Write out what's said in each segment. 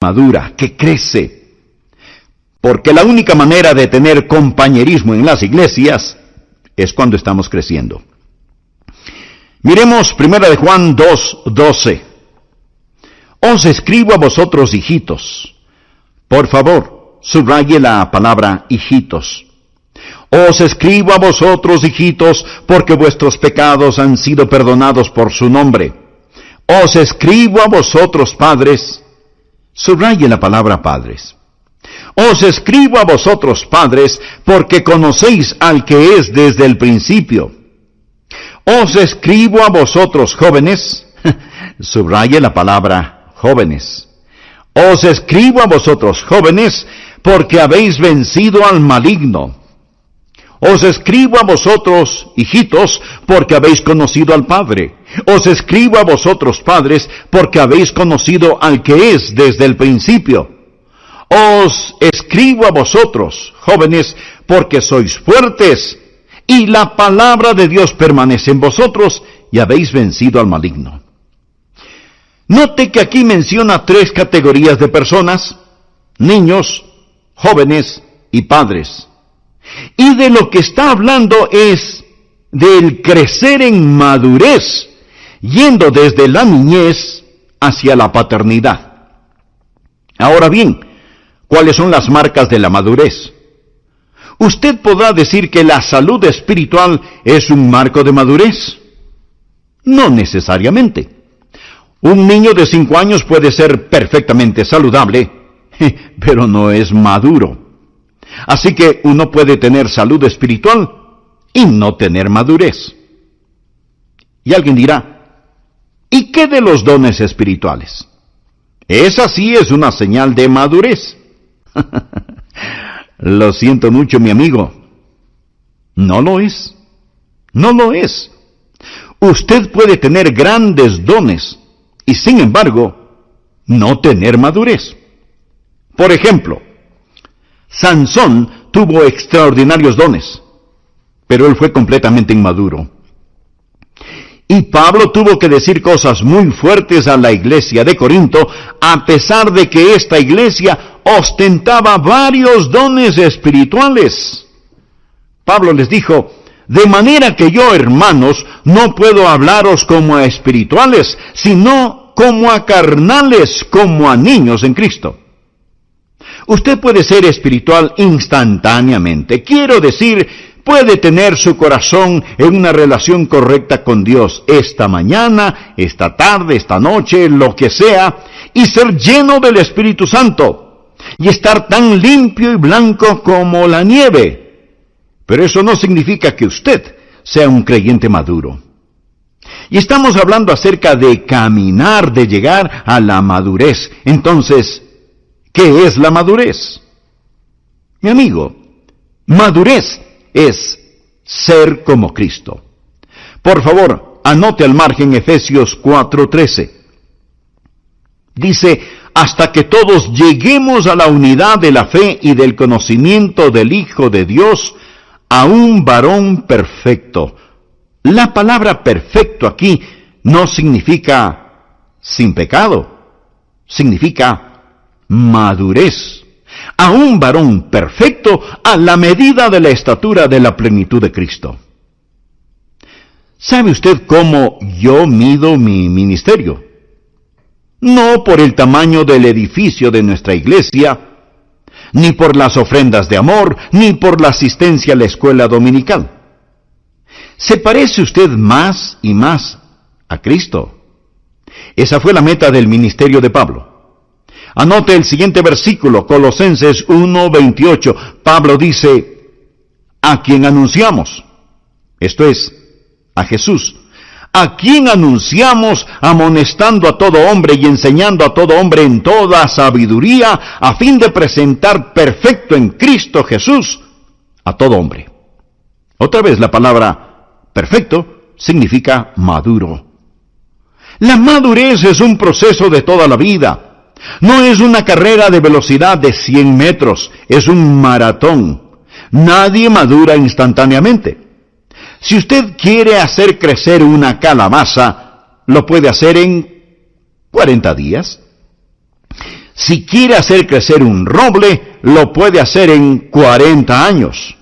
madura, que crece. Porque la única manera de tener compañerismo en las iglesias es cuando estamos creciendo. Miremos 1 de Juan 2:12. Os escribo a vosotros, hijitos. Por favor, subraye la palabra hijitos. Os escribo a vosotros, hijitos, porque vuestros pecados han sido perdonados por su nombre. Os escribo a vosotros, padres. Subraye la palabra padres. Os escribo a vosotros, padres, porque conocéis al que es desde el principio. Os escribo a vosotros, jóvenes. Subraye la palabra jóvenes. Os escribo a vosotros, jóvenes, porque habéis vencido al maligno. Os escribo a vosotros, hijitos, porque habéis conocido al Padre. Os escribo a vosotros, padres, porque habéis conocido al que es desde el principio. Os escribo a vosotros, jóvenes, porque sois fuertes, y la palabra de Dios permanece en vosotros, y habéis vencido al maligno. Note que aquí menciona 3 categorías de personas: niños, jóvenes y padres. Y de lo que está hablando es del crecer en madurez, yendo desde la niñez hacia la paternidad. Ahora bien, ¿cuáles son las marcas de la madurez? Usted podrá decir que la salud espiritual es un marco de madurez. No necesariamente. Un niño de 5 años puede ser perfectamente saludable, pero no es maduro. Así que uno puede tener salud espiritual y no tener madurez. Y alguien dirá, ¿y qué de los dones espirituales? Esa sí es una señal de madurez. Lo siento mucho, mi amigo. No lo es. No lo es. Usted puede tener grandes dones y, sin embargo, no tener madurez. Por ejemplo, Sansón tuvo extraordinarios dones, pero él fue completamente inmaduro. Y Pablo tuvo que decir cosas muy fuertes a la iglesia de Corinto, a pesar de que esta iglesia ostentaba varios dones espirituales. Pablo les dijo, de manera que yo, hermanos, no puedo hablaros como a espirituales, sino como a carnales, como a niños en Cristo. Usted puede ser espiritual instantáneamente. Quiero decir, puede tener su corazón en una relación correcta con Dios esta mañana, esta tarde, esta noche, lo que sea, y ser lleno del Espíritu Santo, y estar tan limpio y blanco como la nieve. Pero eso no significa que usted sea un creyente maduro. Y estamos hablando acerca de caminar, de llegar a la madurez. Entonces, ¿qué es la madurez? Mi amigo, madurez es ser como Cristo. Por favor, anote al margen Efesios 4:13. Dice, hasta que todos lleguemos a la unidad de la fe y del conocimiento del Hijo de Dios, a un varón perfecto. La palabra perfecto aquí no significa sin pecado, significa madurez. A un varón perfecto a la medida de la estatura de la plenitud de Cristo. ¿Sabe usted cómo yo mido mi ministerio? No por el tamaño del edificio de nuestra iglesia, ni por las ofrendas de amor, ni por la asistencia a la escuela dominical. ¿Se parece usted más y más a Cristo? Esa fue la meta del ministerio de Pablo. Anote el siguiente versículo, Colosenses 1:28. Pablo dice, a quien anunciamos, esto es, a Jesús, a quien anunciamos amonestando a todo hombre y enseñando a todo hombre en toda sabiduría, a fin de presentar perfecto en Cristo Jesús a todo hombre. Otra vez la palabra perfecto significa maduro. La madurez es un proceso de toda la vida. No es una carrera de velocidad de 100 metros, es un maratón. Nadie madura instantáneamente. Si usted quiere hacer crecer una calabaza, lo puede hacer en 40 días. Si quiere hacer crecer un roble, lo puede hacer en 40 años.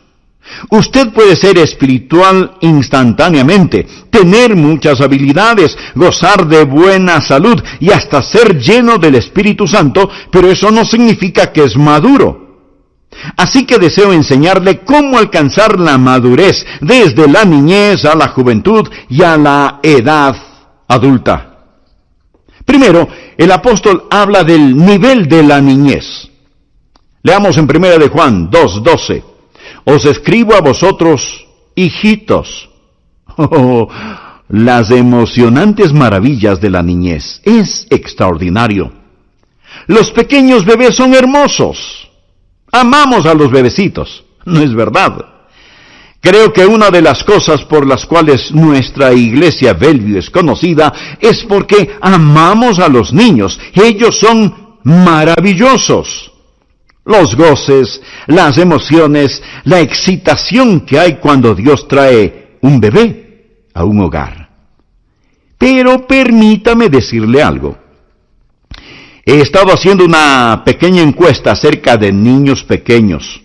Usted puede ser espiritual instantáneamente, tener muchas habilidades, gozar de buena salud y hasta ser lleno del Espíritu Santo, pero eso no significa que es maduro. Así que deseo enseñarle cómo alcanzar la madurez desde la niñez a la juventud y a la edad adulta. Primero, el apóstol habla del nivel de la niñez. Leamos en 1 de Juan 2:12. Os escribo a vosotros, hijitos. Oh, las emocionantes maravillas de la niñez. Es extraordinario. Los pequeños bebés son hermosos. Amamos a los bebecitos, ¿no es verdad? Creo que una de las cosas por las cuales nuestra iglesia Bellevue es conocida es porque amamos a los niños. Ellos son maravillosos. Los goces, las emociones, la excitación que hay cuando Dios trae un bebé a un hogar. Pero permítame decirle algo. He estado haciendo una pequeña encuesta acerca de niños pequeños.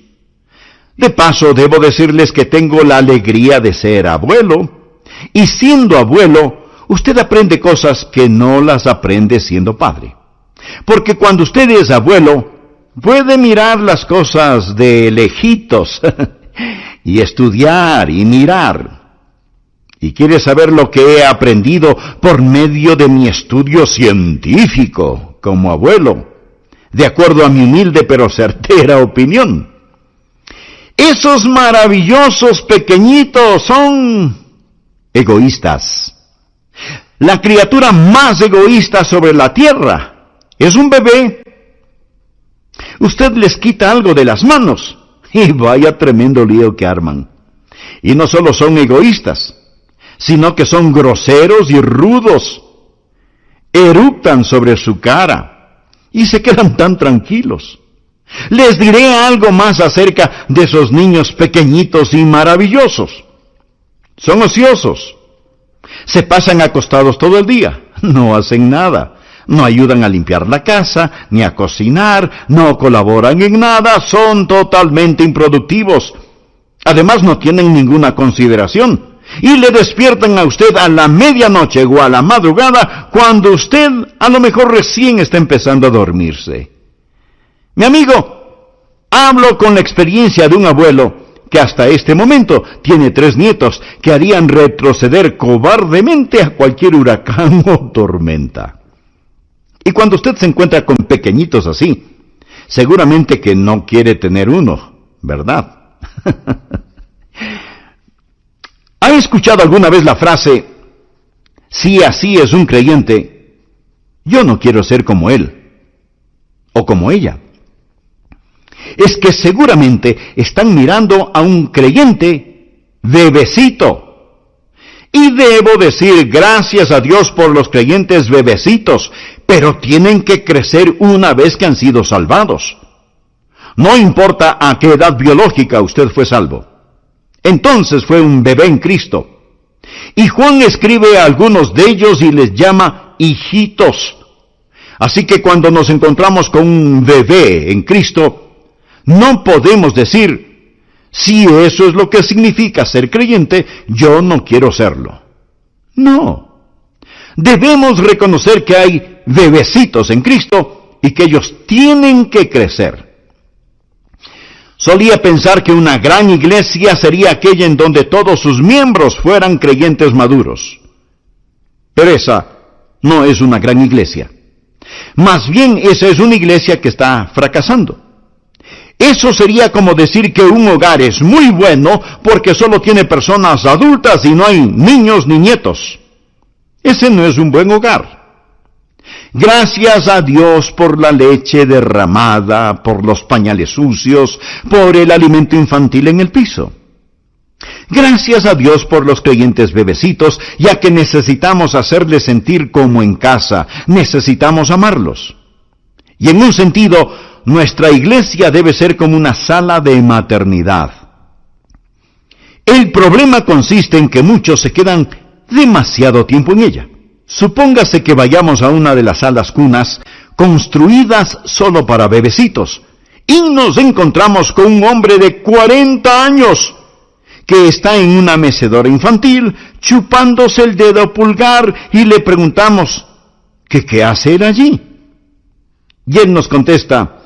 De paso, debo decirles que tengo la alegría de ser abuelo. Y siendo abuelo, usted aprende cosas que no las aprende siendo padre. Porque cuando usted es abuelo, puede mirar las cosas de lejitos y estudiar y mirar. ¿Y quiere saber lo que he aprendido por medio de mi estudio científico como abuelo? De acuerdo a mi humilde pero certera opinión. Esos maravillosos pequeñitos son egoístas. La criatura más egoísta sobre la tierra es un bebé. Usted les quita algo de las manos y vaya tremendo lío que arman. Y no solo son egoístas, sino que son groseros y rudos. Eructan sobre su cara y se quedan tan tranquilos. Les diré algo más acerca de esos niños pequeñitos y maravillosos. Son ociosos. Se pasan acostados todo el día. No hacen nada. No ayudan a limpiar la casa, ni a cocinar, no colaboran en nada, son totalmente improductivos. Además no tienen ninguna consideración. Y le despiertan a usted a la medianoche o a la madrugada cuando usted a lo mejor recién está empezando a dormirse. Mi amigo, hablo con la experiencia de un abuelo que hasta este momento tiene 3 nietos que harían retroceder cobardemente a cualquier huracán o tormenta. Y cuando usted se encuentra con pequeñitos así, seguramente que no quiere tener uno, ¿verdad? ¿Ha escuchado alguna vez la frase, si así es un creyente, yo no quiero ser como él o como ella? Es que seguramente están mirando a un creyente bebecito. Y debo decir gracias a Dios por los creyentes bebecitos, pero tienen que crecer una vez que han sido salvados. No importa a qué edad biológica usted fue salvo. Entonces fue un bebé en Cristo. Y Juan escribe a algunos de ellos y les llama hijitos. Así que cuando nos encontramos con un bebé en Cristo, no podemos decir, si eso es lo que significa ser creyente, yo no quiero serlo. No. Debemos reconocer que hay bebecitos en Cristo y que ellos tienen que crecer. Solía pensar que una gran iglesia sería aquella en donde todos sus miembros fueran creyentes maduros. Pero esa no es una gran iglesia. Más bien, esa es una iglesia que está fracasando. Eso sería como decir que un hogar es muy bueno porque solo tiene personas adultas y no hay niños ni nietos. Ese no es un buen hogar. Gracias a Dios por la leche derramada, por los pañales sucios, por el alimento infantil en el piso. Gracias a Dios por los creyentes bebecitos, ya que necesitamos hacerles sentir como en casa, necesitamos amarlos. Y en un sentido, nuestra iglesia debe ser como una sala de maternidad. El problema consiste en que muchos se quedan demasiado tiempo en ella. Supóngase que vayamos a una de las salas cunas construidas solo para bebecitos. Y nos encontramos con un hombre de 40 años que está en una mecedora infantil chupándose el dedo pulgar y le preguntamos, ¿qué hace él allí? Y él nos contesta,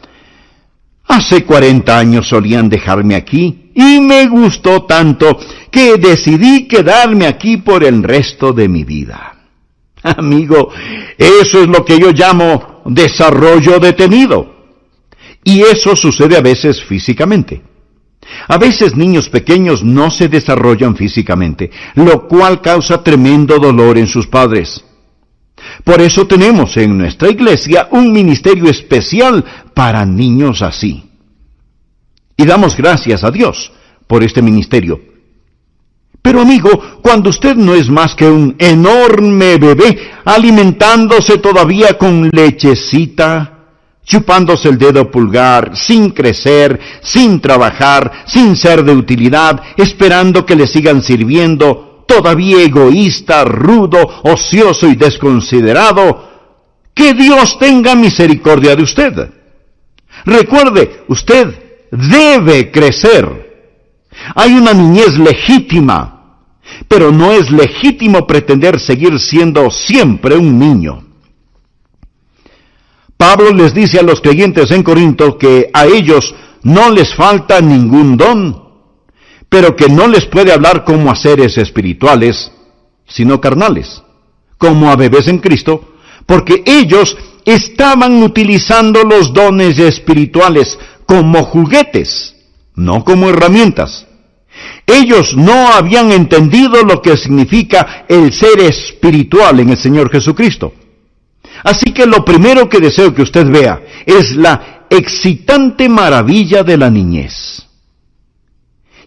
hace 40 años solían dejarme aquí y me gustó tanto que decidí quedarme aquí por el resto de mi vida. Amigo, eso es lo que yo llamo desarrollo detenido. Y eso sucede a veces físicamente. A veces niños pequeños no se desarrollan físicamente, lo cual causa tremendo dolor en sus padres. Por eso tenemos en nuestra iglesia un ministerio especial para niños así. Y damos gracias a Dios por este ministerio. Pero amigo, cuando usted no es más que un enorme bebé, alimentándose todavía con lechecita, chupándose el dedo pulgar, sin crecer, sin trabajar, sin ser de utilidad, esperando que le sigan sirviendo, todavía egoísta, rudo, ocioso y desconsiderado, que Dios tenga misericordia de usted. Recuerde, usted debe crecer. Hay una niñez legítima, pero no es legítimo pretender seguir siendo siempre un niño. Pablo les dice a los creyentes en Corinto que a ellos no les falta ningún don, pero que no les puede hablar como a seres espirituales, sino carnales, como a bebés en Cristo, porque ellos estaban utilizando los dones espirituales como juguetes, no como herramientas. Ellos no habían entendido lo que significa el ser espiritual en el Señor Jesucristo. Así que lo primero que deseo que usted vea es la excitante maravilla de la niñez.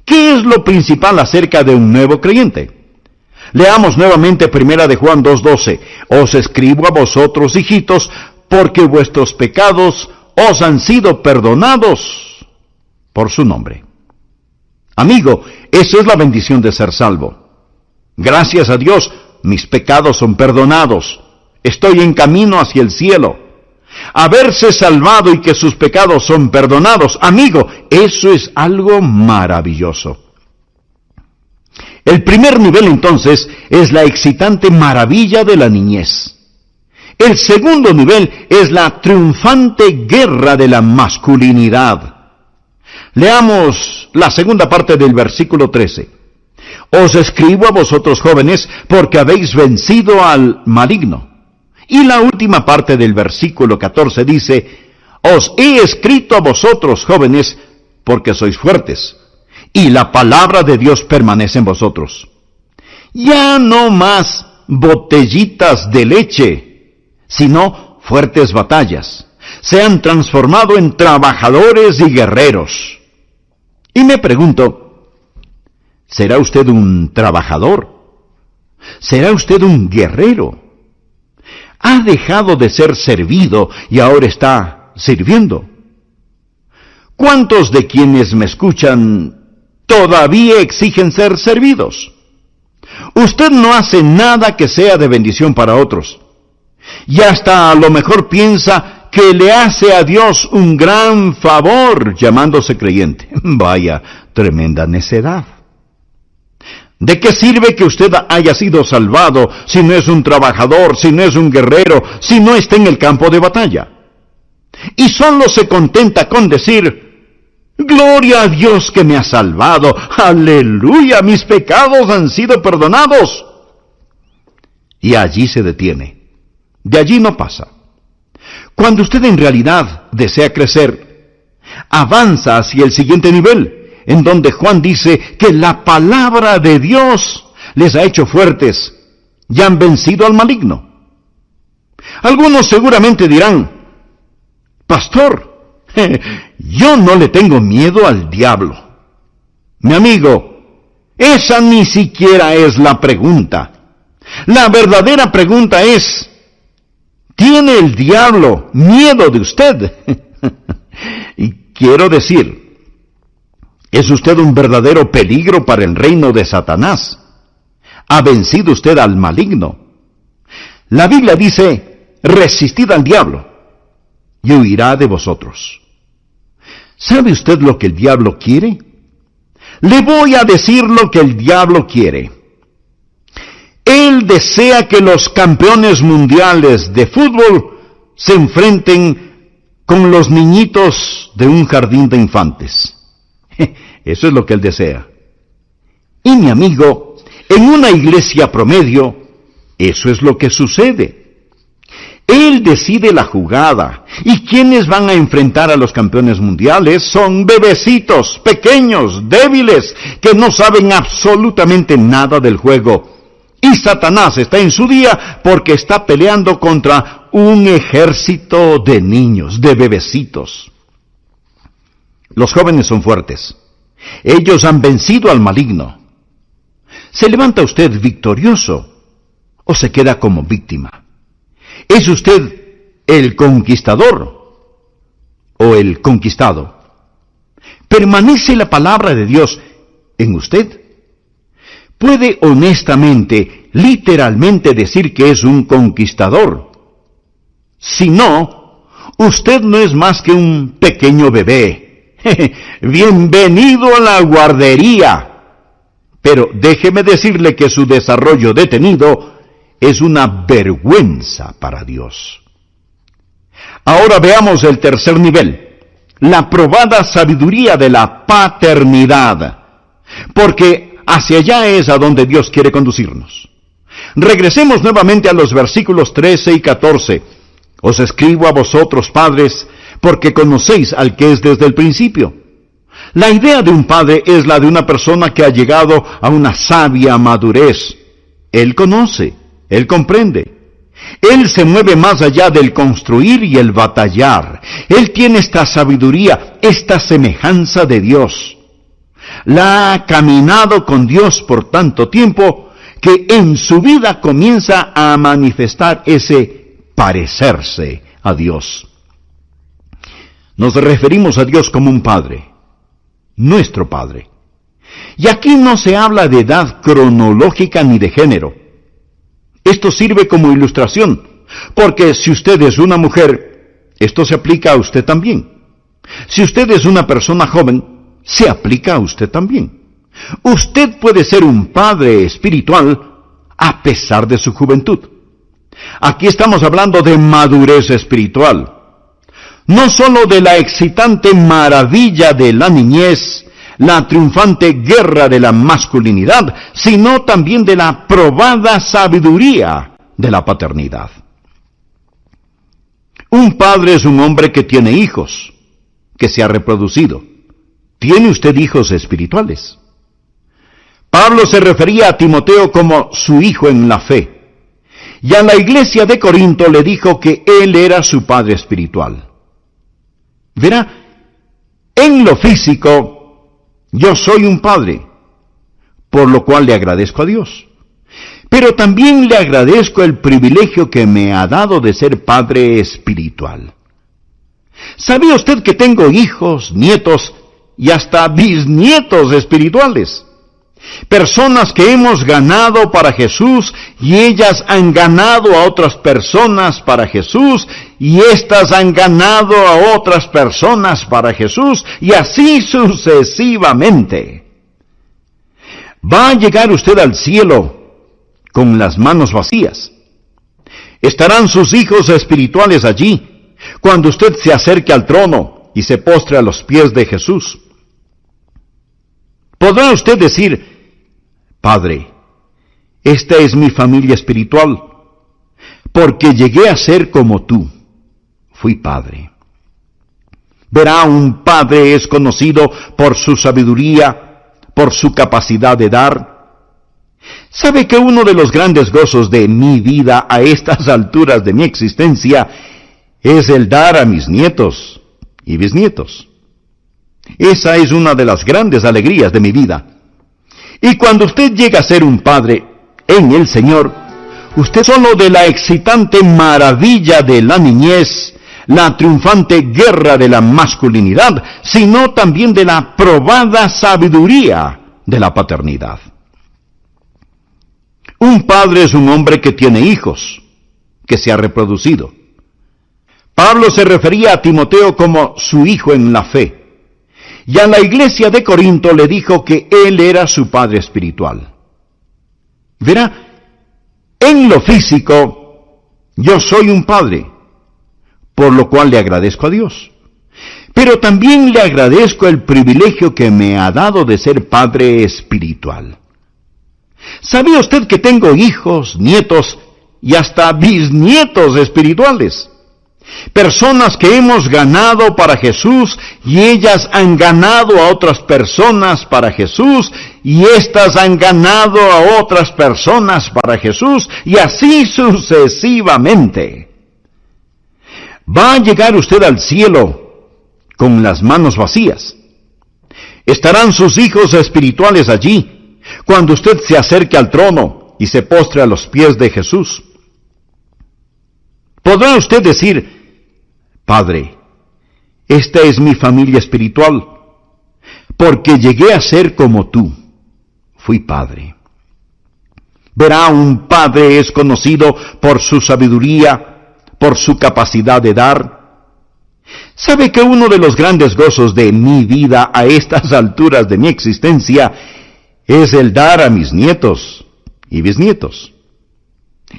¿Qué es lo principal acerca de un nuevo creyente? Leamos nuevamente 1 de Juan 2:12. Os escribo a vosotros, hijitos, porque vuestros pecados os han sido perdonados por su nombre. Amigo, eso es la bendición de ser salvo. Gracias a Dios, mis pecados son perdonados. Estoy en camino hacia el cielo. Haberse salvado y que sus pecados son perdonados, amigo, eso es algo maravilloso. El primer nivel entonces es la excitante maravilla de la niñez. El segundo nivel es la triunfante guerra de la masculinidad. Leamos la segunda parte del versículo 13. Os escribo a vosotros jóvenes porque habéis vencido al maligno. Y la última parte del versículo 14 dice, os he escrito a vosotros jóvenes porque sois fuertes, y la palabra de Dios permanece en vosotros. Ya no más botellitas de leche, sino fuertes batallas. Se han transformado en trabajadores y guerreros. Y me pregunto, ¿será usted un trabajador? ¿Será usted un guerrero? ¿Ha dejado de ser servido y ahora está sirviendo? ¿Cuántos de quienes me escuchan todavía exigen ser servidos? Usted no hace nada que sea de bendición para otros. Y hasta a lo mejor piensa que le hace a Dios un gran favor llamándose creyente. Vaya, tremenda necedad. ¿De qué sirve que usted haya sido salvado si no es un trabajador, si no es un guerrero, si no está en el campo de batalla? Y solo se contenta con decir, gloria a Dios que me ha salvado, aleluya, mis pecados han sido perdonados. Y allí se detiene, de allí no pasa. Cuando usted en realidad desea crecer, avanza hacia el siguiente nivel, en donde Juan dice que la palabra de Dios les ha hecho fuertes y han vencido al maligno. Algunos seguramente dirán, pastor, yo no le tengo miedo al diablo. Mi amigo, esa ni siquiera es la pregunta. La verdadera pregunta es, ¿tiene el diablo miedo de usted? Y quiero decir, ¿es usted un verdadero peligro para el reino de Satanás? ¿Ha vencido usted al maligno? La Biblia dice, resistid al diablo, y huirá de vosotros. ¿Sabe usted lo que el diablo quiere? Le voy a decir lo que el diablo quiere. Él desea que los campeones mundiales de fútbol se enfrenten con los niñitos de un jardín de infantes. Eso es lo que él desea. Y mi amigo, en una iglesia promedio, eso es lo que sucede. Él decide la jugada, y quienes van a enfrentar a los campeones mundiales son bebecitos, pequeños, débiles, que no saben absolutamente nada del juego. Y Satanás está en su día porque está peleando contra un ejército de niños, de bebecitos. Los jóvenes son fuertes. Ellos han vencido al maligno. ¿Se levanta usted victorioso o se queda como víctima? ¿Es usted el conquistador o el conquistado? ¿Permanece la palabra de Dios en usted? ¿Puede honestamente, literalmente decir que es un conquistador? Si no, usted no es más que un pequeño bebé. Bienvenido a la guardería. Pero déjeme decirle que su desarrollo detenido es una vergüenza para Dios. Ahora veamos el tercer nivel, la probada sabiduría de la paternidad, porque hacia allá es a donde Dios quiere conducirnos. Regresemos nuevamente a los versículos 13 y 14. Os escribo a vosotros, padres, porque conocéis al que es desde el principio. La idea de un padre es la de una persona que ha llegado a una sabia madurez. Él conoce, él comprende. Él se mueve más allá del construir y el batallar. Él tiene esta sabiduría, esta semejanza de Dios. La ha caminado con Dios por tanto tiempo que en su vida comienza a manifestar ese parecerse a Dios. Nos referimos a Dios como un Padre, nuestro Padre. Y aquí no se habla de edad cronológica ni de género. Esto sirve como ilustración, porque si usted es una mujer, esto se aplica a usted también. Si usted es una persona joven, se aplica a usted también. Usted puede ser un padre espiritual a pesar de su juventud. Aquí estamos hablando de madurez espiritual. No sólo de la excitante maravilla de la niñez, la triunfante guerra de la masculinidad, sino también de la probada sabiduría de la paternidad. Un padre es un hombre que tiene hijos, que se ha reproducido. ¿Tiene usted hijos espirituales? Pablo se refería a Timoteo como su hijo en la fe, y a la iglesia de Corinto le dijo que él era su padre espiritual. Verá, en lo físico, yo soy un padre, por lo cual le agradezco a Dios. Pero también le agradezco el privilegio que me ha dado de ser padre espiritual. ¿Sabía usted que tengo hijos, nietos y hasta bisnietos espirituales? Personas que hemos ganado para Jesús y ellas han ganado a otras personas para Jesús y éstas han ganado a otras personas para Jesús y así sucesivamente. ¿Va a llegar usted al cielo con las manos vacías? ¿Estarán sus hijos espirituales allí cuando usted se acerque al trono y se postre a los pies de Jesús? ¿Podrá usted decir: Padre, esta es mi familia espiritual, porque llegué a ser como tú, fui padre? Verá, un padre es conocido por su sabiduría, por su capacidad de dar. ¿Sabe que uno de los grandes gozos de mi vida a estas alturas de mi existencia es el dar a mis nietos y bisnietos? Esa es una de las grandes alegrías de mi vida. Y cuando usted llega a ser un padre en el Señor, usted solo de la excitante maravilla de la niñez, la triunfante guerra de la masculinidad, sino también de la probada sabiduría de la paternidad. Un padre es un hombre que tiene hijos, que se ha reproducido. Pablo se refería a Timoteo como su hijo en la fe. Y a la iglesia de Corinto le dijo que él era su padre espiritual. Verá, en lo físico, yo soy un padre, por lo cual le agradezco a Dios. Pero también le agradezco el privilegio que me ha dado de ser padre espiritual. ¿Sabía usted que tengo hijos, nietos y hasta bisnietos espirituales? Personas que hemos ganado para Jesús y ellas han ganado a otras personas para Jesús y éstas han ganado a otras personas para Jesús y así sucesivamente. ¿Va a llegar usted al cielo con las manos vacías? ¿Estarán sus hijos espirituales allí cuando usted se acerque al trono y se postre a los pies de Jesús? ¿Podrá usted decir: Padre, esta es mi familia espiritual, porque llegué a ser como tú, fui padre? Verá, un padre es conocido por su sabiduría, por su capacidad de dar. ¿Sabe que uno de los grandes gozos de mi vida a estas alturas de mi existencia es el dar a mis nietos y bisnietos?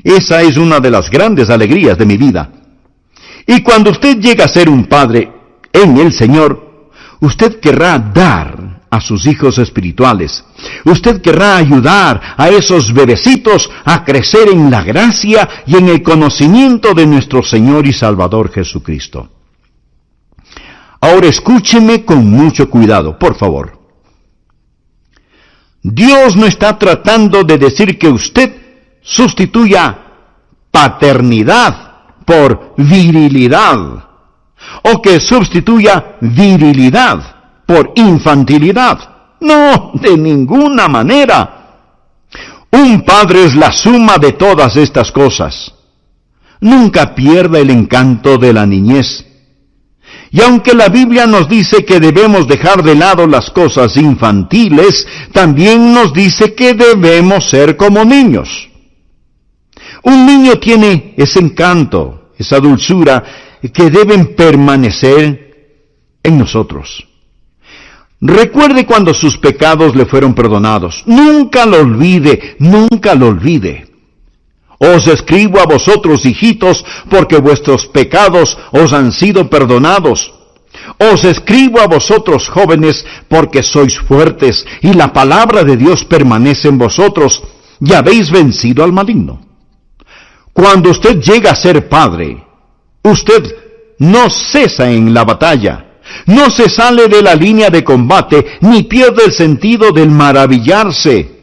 Esa es una de las grandes alegrías de mi vida. Y cuando usted llega a ser un padre en el Señor, usted querrá dar a sus hijos espirituales. Usted querrá ayudar a esos bebecitos a crecer en la gracia y en el conocimiento de nuestro Señor y Salvador Jesucristo. Ahora escúcheme con mucho cuidado, por favor. Dios no está tratando de decir que usted sustituya paternidad por virilidad, o que sustituya virilidad por infantilidad. No, de ninguna manera. Un padre es la suma de todas estas cosas. Nunca pierda el encanto de la niñez. Y aunque la Biblia nos dice que debemos dejar de lado las cosas infantiles, también nos dice que debemos ser como niños. Un niño tiene ese encanto, esa dulzura, que deben permanecer en nosotros. Recuerde cuando sus pecados le fueron perdonados. Nunca lo olvide, nunca lo olvide. Os escribo a vosotros, hijitos, porque vuestros pecados os han sido perdonados. Os escribo a vosotros, jóvenes, porque sois fuertes, y la palabra de Dios permanece en vosotros, y habéis vencido al maligno. Cuando usted llega a ser padre, usted no cesa en la batalla, no se sale de la línea de combate, ni pierde el sentido del maravillarse.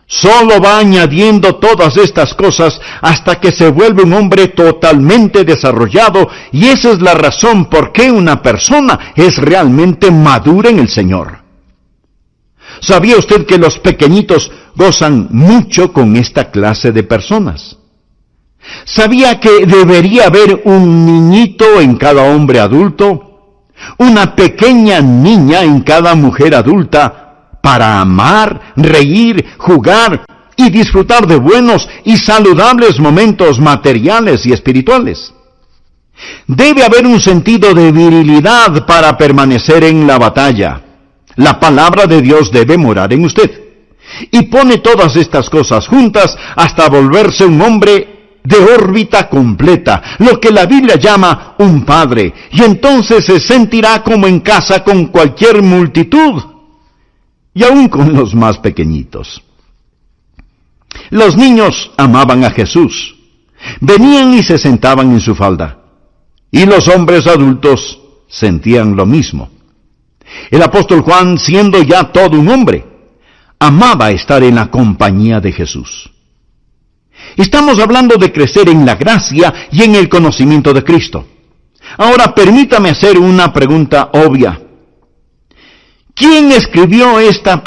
Solo va añadiendo todas estas cosas hasta que se vuelve un hombre totalmente desarrollado, y esa es la razón por qué una persona es realmente madura en el Señor. ¿Sabía usted que los pequeñitos gozan mucho con esta clase de personas? ¿Sabía que debería haber un niñito en cada hombre adulto? Una pequeña niña en cada mujer adulta para amar, reír, jugar y disfrutar de buenos y saludables momentos materiales y espirituales. Debe haber un sentido de virilidad para permanecer en la batalla. La palabra de Dios debe morar en usted. Y pone todas estas cosas juntas hasta volverse un hombre de órbita completa, lo que la Biblia llama un padre, y entonces se sentirá como en casa con cualquier multitud, y aún con los más pequeñitos. Los niños amaban a Jesús, venían y se sentaban en su falda, y los hombres adultos sentían lo mismo. El apóstol Juan, siendo ya todo un hombre, amaba estar en la compañía de Jesús. Estamos hablando de crecer en la gracia y en el conocimiento de Cristo. Ahora permítame hacer una pregunta obvia. ¿Quién escribió esta?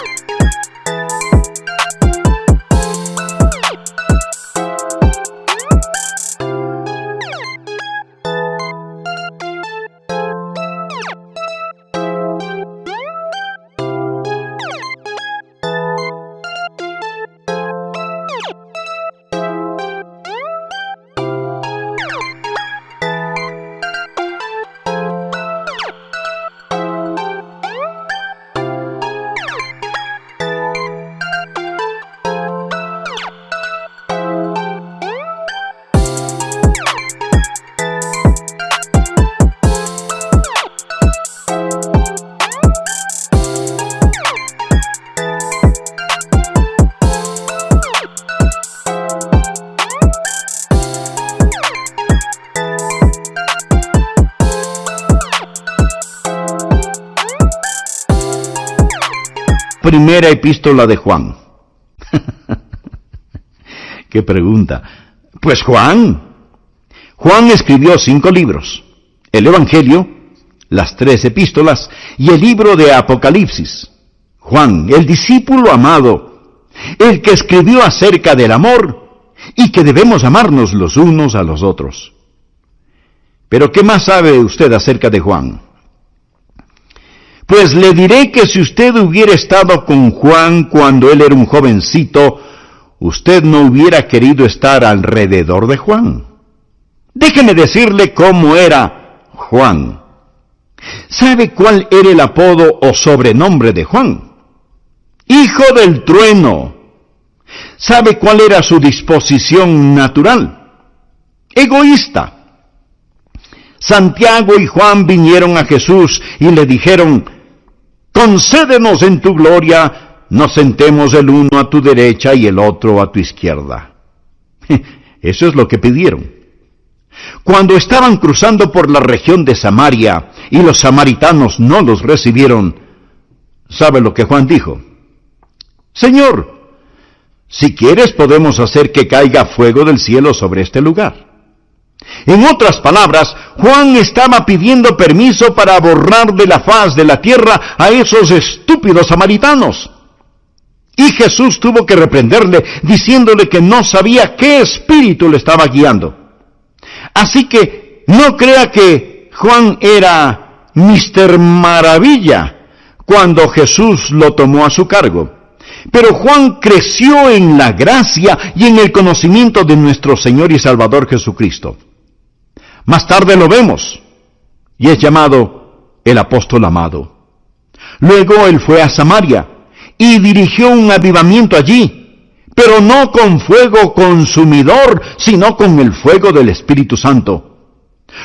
primera epístola de Juan? ¿Qué pregunta? Pues Juan escribió 5 libros: el Evangelio, las 3 epístolas y el libro de Apocalipsis. Juan, el discípulo amado, el que escribió acerca del amor y que debemos amarnos los unos a los otros. Pero ¿qué más sabe usted acerca de Juan? Pues le diré que si usted hubiera estado con Juan cuando él era un jovencito, usted no hubiera querido estar alrededor de Juan. Déjeme decirle cómo era Juan. ¿Sabe cuál era el apodo o sobrenombre de Juan? Hijo del trueno. ¿Sabe cuál era su disposición natural? Egoísta. Santiago y Juan vinieron a Jesús y le dijeron: concédenos en tu gloria, nos sentemos el uno a tu derecha y el otro a tu izquierda. Eso es lo que pidieron. Cuando estaban cruzando por la región de Samaria y los samaritanos no los recibieron, ¿sabe lo que Juan dijo? Señor, si quieres podemos hacer que caiga fuego del cielo sobre este lugar. En otras palabras, Juan estaba pidiendo permiso para borrar de la faz de la tierra a esos estúpidos samaritanos. Y Jesús tuvo que reprenderle, diciéndole que no sabía qué espíritu le estaba guiando. Así que no crea que Juan era Mr. Maravilla cuando Jesús lo tomó a su cargo. Pero Juan creció en la gracia y en el conocimiento de nuestro Señor y Salvador Jesucristo. Más tarde lo vemos, y es llamado el apóstol amado. Luego él fue a Samaria y dirigió un avivamiento allí, pero no con fuego consumidor, sino con el fuego del Espíritu Santo.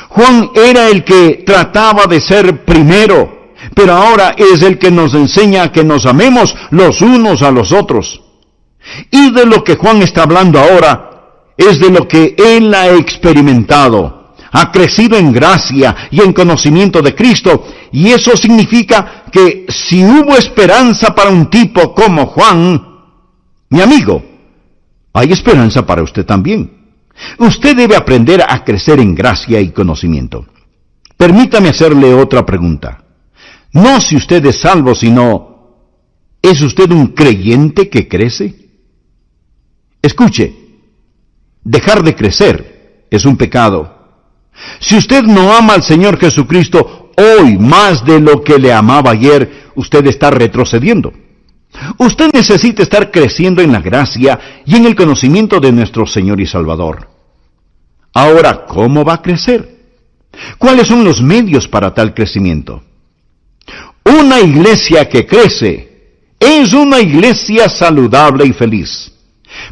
Juan era el que trataba de ser primero, pero ahora es el que nos enseña que nos amemos los unos a los otros. Y de lo que Juan está hablando ahora es de lo que él ha experimentado. Ha crecido en gracia y en conocimiento de Cristo, y eso significa que si hubo esperanza para un tipo como Juan, mi amigo, hay esperanza para usted también. Usted debe aprender a crecer en gracia y conocimiento. Permítame hacerle otra pregunta. No si usted es salvo, sino, ¿es usted un creyente que crece? Escuche, dejar de crecer es un pecado. Si usted no ama al Señor Jesucristo hoy más de lo que le amaba ayer, usted está retrocediendo. Usted necesita estar creciendo en la gracia y en el conocimiento de nuestro Señor y Salvador. Ahora, ¿cómo va a crecer? ¿Cuáles son los medios para tal crecimiento? Una iglesia que crece es una iglesia saludable y feliz.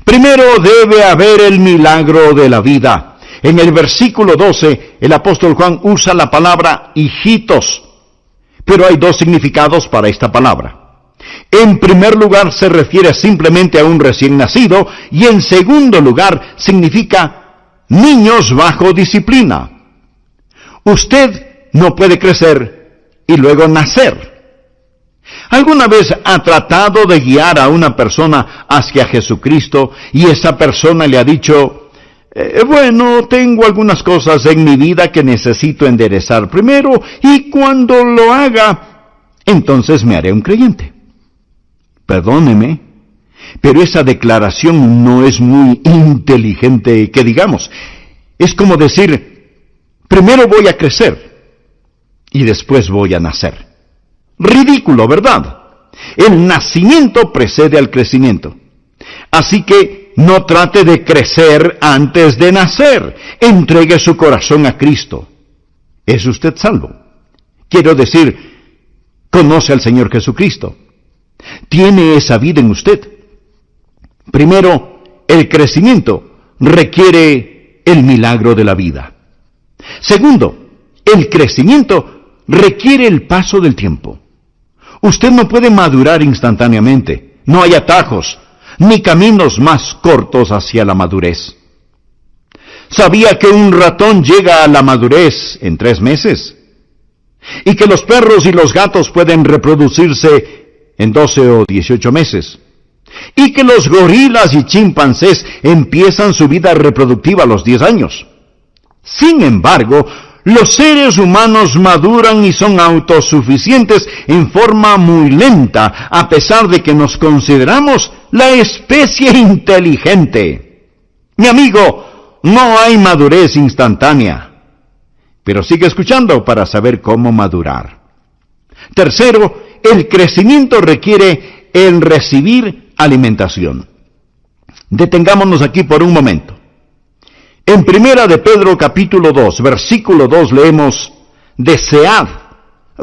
Primero debe haber el milagro de la vida. En el versículo 12, el apóstol Juan usa la palabra hijitos, pero hay 2 significados para esta palabra. En primer lugar, se refiere simplemente a un recién nacido, y en segundo lugar, significa niños bajo disciplina. Usted no puede crecer y luego nacer. ¿Alguna vez ha tratado de guiar a una persona hacia Jesucristo y esa persona le ha dicho: bueno, tengo algunas cosas en mi vida que necesito enderezar primero, y cuando lo haga, entonces me haré un creyente? Perdóneme, pero esa declaración no es muy inteligente, que digamos. Es como decir: primero voy a crecer y después voy a nacer. Ridículo, ¿verdad? El nacimiento precede al crecimiento. Así que no trate de crecer antes de nacer. Entregue su corazón a Cristo. ¿Es usted salvo? Quiero decir, conoce al Señor Jesucristo. ¿Tiene esa vida en usted? Primero, el crecimiento requiere el milagro de la vida. Segundo, el crecimiento requiere el paso del tiempo. Usted no puede madurar instantáneamente. No hay atajos, ni caminos más cortos hacia la madurez. ¿Sabía que un ratón llega a la madurez en 3 meses? ¿Y que los perros y los gatos pueden reproducirse en 12 o 18 meses, y que los gorilas y chimpancés empiezan su vida reproductiva a los 10 años. Sin embargo, los seres humanos maduran y son autosuficientes en forma muy lenta, a pesar de que nos consideramos la especie inteligente. Mi amigo, no hay madurez instantánea, pero sigue escuchando para saber cómo madurar. Tercero, el crecimiento requiere el recibir alimentación. Detengámonos aquí por un momento. En Primera de Pedro capítulo 2, versículo 2 leemos: desead,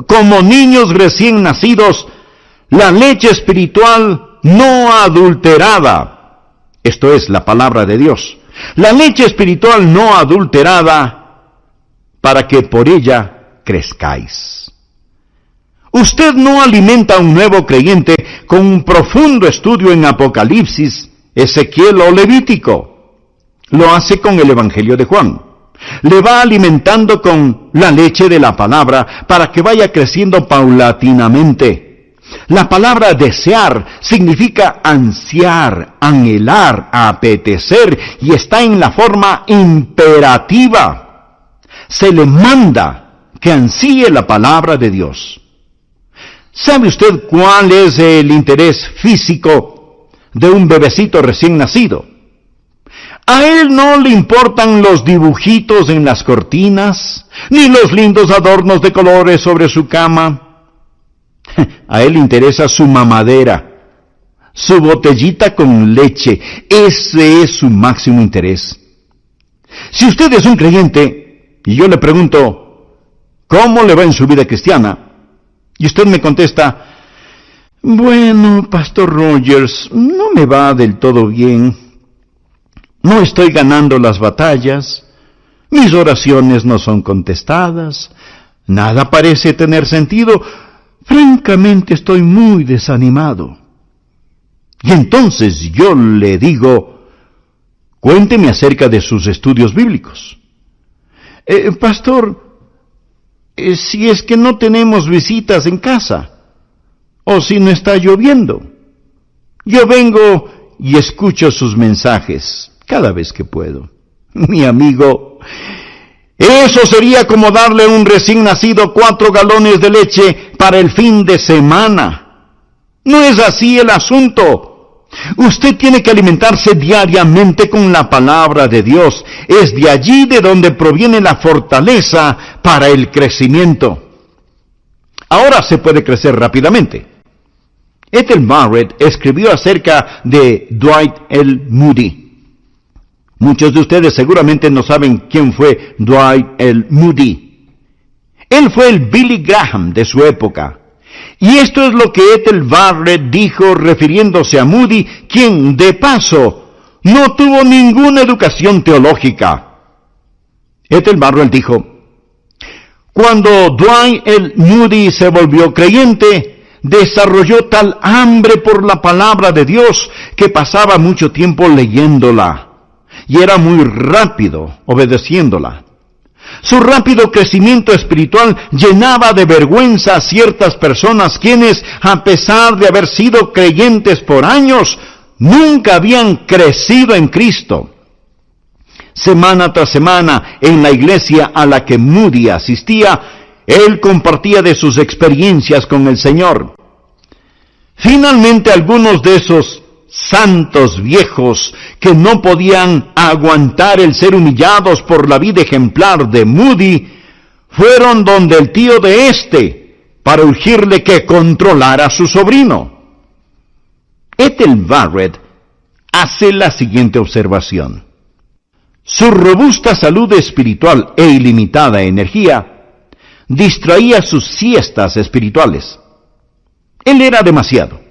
como niños recién nacidos, la leche espiritual no adulterada. Esto es la palabra de Dios. La leche espiritual no adulterada, para que por ella crezcáis. Usted no alimenta a un nuevo creyente con un profundo estudio en Apocalipsis, Ezequiel o Levítico. Lo hace con el Evangelio de Juan. Le va alimentando con la leche de la palabra para que vaya creciendo paulatinamente. La palabra desear significa ansiar, anhelar, apetecer, y está en la forma imperativa. Se le manda que ansíe la palabra de Dios. ¿Sabe usted cuál es el interés físico de un bebecito recién nacido? A él no le importan los dibujitos en las cortinas, ni los lindos adornos de colores sobre su cama. A él le interesa su mamadera, su botellita con leche. Ese es su máximo interés. Si usted es un creyente, y yo le pregunto, ¿cómo le va en su vida cristiana? Y usted me contesta, bueno, Pastor Rogers, no me va del todo bien. No estoy ganando las batallas, mis oraciones no son contestadas, nada parece tener sentido, francamente estoy muy desanimado. Y entonces yo le digo, cuénteme acerca de sus estudios bíblicos. Pastor, si es que no tenemos visitas en casa, o si no está lloviendo, yo vengo y escucho sus mensajes cada vez que puedo. Mi amigo, eso sería como darle a un recién nacido 4 galones de leche para el fin de semana. No es así el asunto. Usted tiene que alimentarse diariamente con la palabra de Dios. Es de allí de donde proviene la fortaleza para el crecimiento. Ahora se puede crecer rápidamente. Ethel Barrett escribió acerca de Dwight L. Moody. Muchos de ustedes seguramente no saben quién fue Dwight L. Moody. Él fue el Billy Graham de su época. Y esto es lo que Ethel Barrett dijo refiriéndose a Moody, quien, de paso, no tuvo ninguna educación teológica. Ethel Barrett dijo, cuando Dwight L. Moody se volvió creyente, desarrolló tal hambre por la palabra de Dios que pasaba mucho tiempo leyéndola. Y era muy rápido obedeciéndola. Su rápido crecimiento espiritual llenaba de vergüenza a ciertas personas quienes, a pesar de haber sido creyentes por años, nunca habían crecido en Cristo. Semana tras semana, en la iglesia a la que Moody asistía, él compartía de sus experiencias con el Señor. Finalmente, algunos de esos santos viejos que no podían aguantar el ser humillados por la vida ejemplar de Moody, fueron donde el tío de para urgirle que controlara a su sobrino. Ethel Barrett hace la siguiente observación. Su robusta salud espiritual e ilimitada energía distraía sus siestas espirituales. Él era demasiado.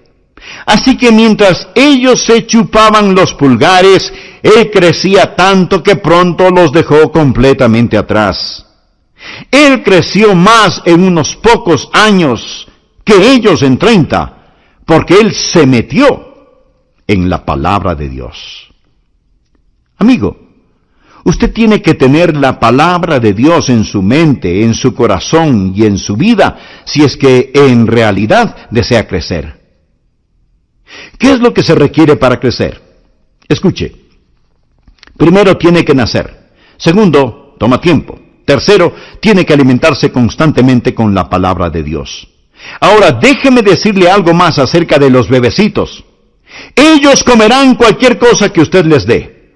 Así que mientras ellos se chupaban los pulgares, él crecía tanto que pronto los dejó completamente atrás. Él creció más en unos pocos años que ellos en 30, porque él se metió en la palabra de Dios. Amigo, usted tiene que tener la palabra de Dios en su mente, en su corazón y en su vida, si es que en realidad desea crecer. ¿Qué es lo que se requiere para crecer? Escuche. Primero, tiene que nacer. Segundo, toma tiempo. Tercero, tiene que alimentarse constantemente con la palabra de Dios. Ahora, déjeme decirle algo más acerca de los bebecitos. Ellos comerán cualquier cosa que usted les dé.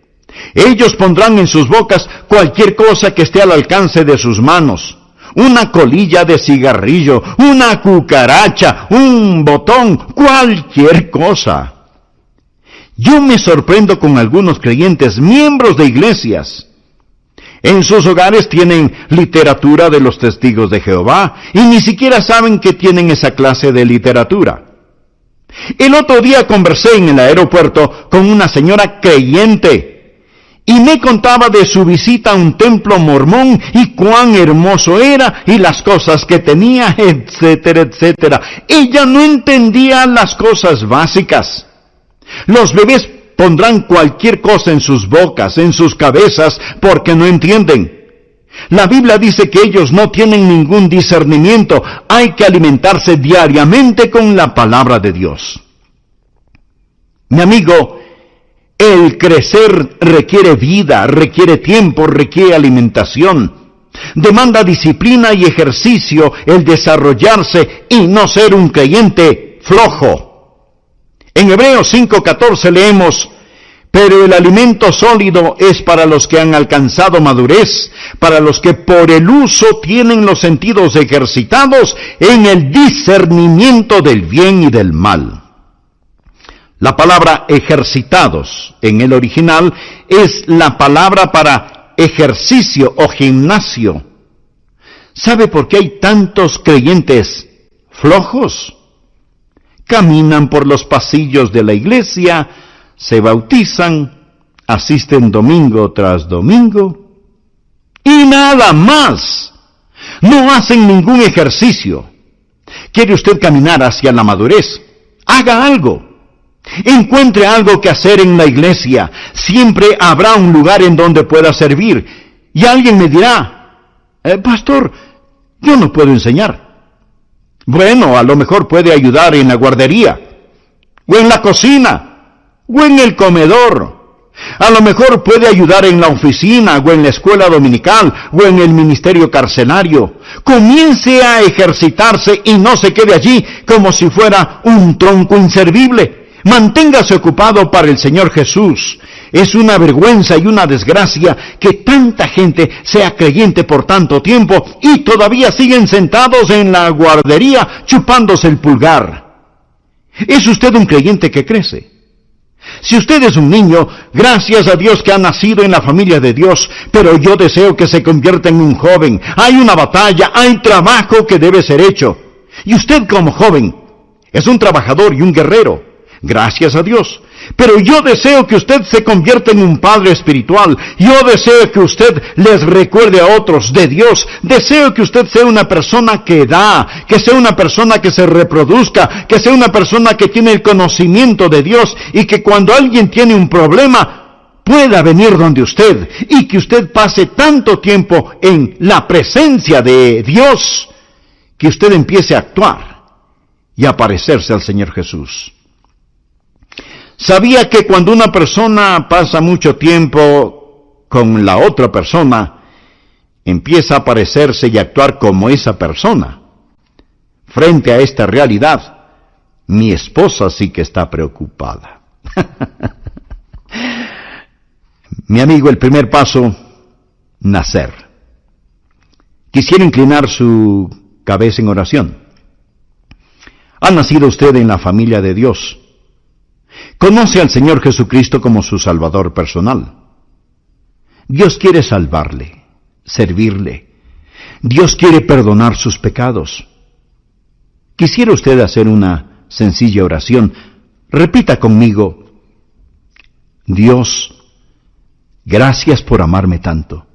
Ellos pondrán en sus bocas cualquier cosa que esté al alcance de sus manos. Una colilla de cigarrillo, una cucaracha, un botón, cualquier cosa. Yo me sorprendo con algunos creyentes, miembros de iglesias. En sus hogares tienen literatura de los testigos de Jehová y ni siquiera saben que tienen esa clase de literatura. El otro día conversé en el aeropuerto con una señora creyente y me contaba de su visita a un templo mormón y cuán hermoso era y las cosas que tenía, etcétera, etcétera. Ella no entendía las cosas básicas. Los bebés pondrán cualquier cosa en sus bocas, en sus cabezas, porque no entienden. La Biblia dice que ellos no tienen ningún discernimiento. Hay que alimentarse diariamente con la palabra de Dios. Mi amigo, el crecer requiere vida, requiere tiempo, requiere alimentación. Demanda disciplina y ejercicio el desarrollarse y no ser un creyente flojo. En Hebreos 5:14 leemos: pero el alimento sólido es para los que han alcanzado madurez, para los que por el uso tienen los sentidos ejercitados en el discernimiento del bien y del mal. La palabra ejercitados en el original es la palabra para ejercicio o gimnasio. ¿Sabe por qué hay tantos creyentes flojos? Caminan por los pasillos de la iglesia, se bautizan, asisten domingo tras domingo y nada más. No hacen ningún ejercicio. ¿Quiere usted caminar hacia la madurez? Haga algo. Encuentre algo que hacer en la iglesia. Siempre habrá un lugar en donde pueda servir. Y alguien me dirá: pastor, yo no puedo enseñar. Bueno, a lo mejor puede ayudar en la guardería, o en la cocina, o en el comedor. A lo mejor puede ayudar en la oficina, o en la escuela dominical, o en el ministerio carcelario. Comience a ejercitarse y no se quede allí como si fuera un tronco inservible. Manténgase ocupado para el Señor Jesús. Es una vergüenza y una desgracia que tanta gente sea creyente por tanto tiempo y todavía siguen sentados en la guardería chupándose el pulgar. ¿Es usted un creyente que crece? Si usted es un niño, gracias a Dios que ha nacido en la familia de Dios, pero yo deseo que se convierta en un joven. Hay una batalla, hay trabajo que debe ser hecho. Y usted como joven es un trabajador y un guerrero. Gracias a Dios. Pero yo deseo que usted se convierta en un padre espiritual. Yo deseo que usted les recuerde a otros de Dios. Deseo que usted sea una persona que da, que sea una persona que se reproduzca, que sea una persona que tiene el conocimiento de Dios y que cuando alguien tiene un problema pueda venir donde usted y que usted pase tanto tiempo en la presencia de Dios que usted empiece a actuar y a parecerse al Señor Jesús. ¿Sabía que cuando una persona pasa mucho tiempo con la otra persona, empieza a parecerse y actuar como esa persona? Frente a esta realidad, mi esposa sí que está preocupada. Mi amigo, el primer paso, nacer. Quisiera inclinar su cabeza en oración. ¿Ha nacido usted en la familia de Dios? ¿Conoce al Señor Jesucristo como su Salvador personal? Dios quiere salvarle, servirle. Dios quiere perdonar sus pecados. Quisiera usted hacer una sencilla oración. Repita conmigo: Dios, gracias por amarme tanto.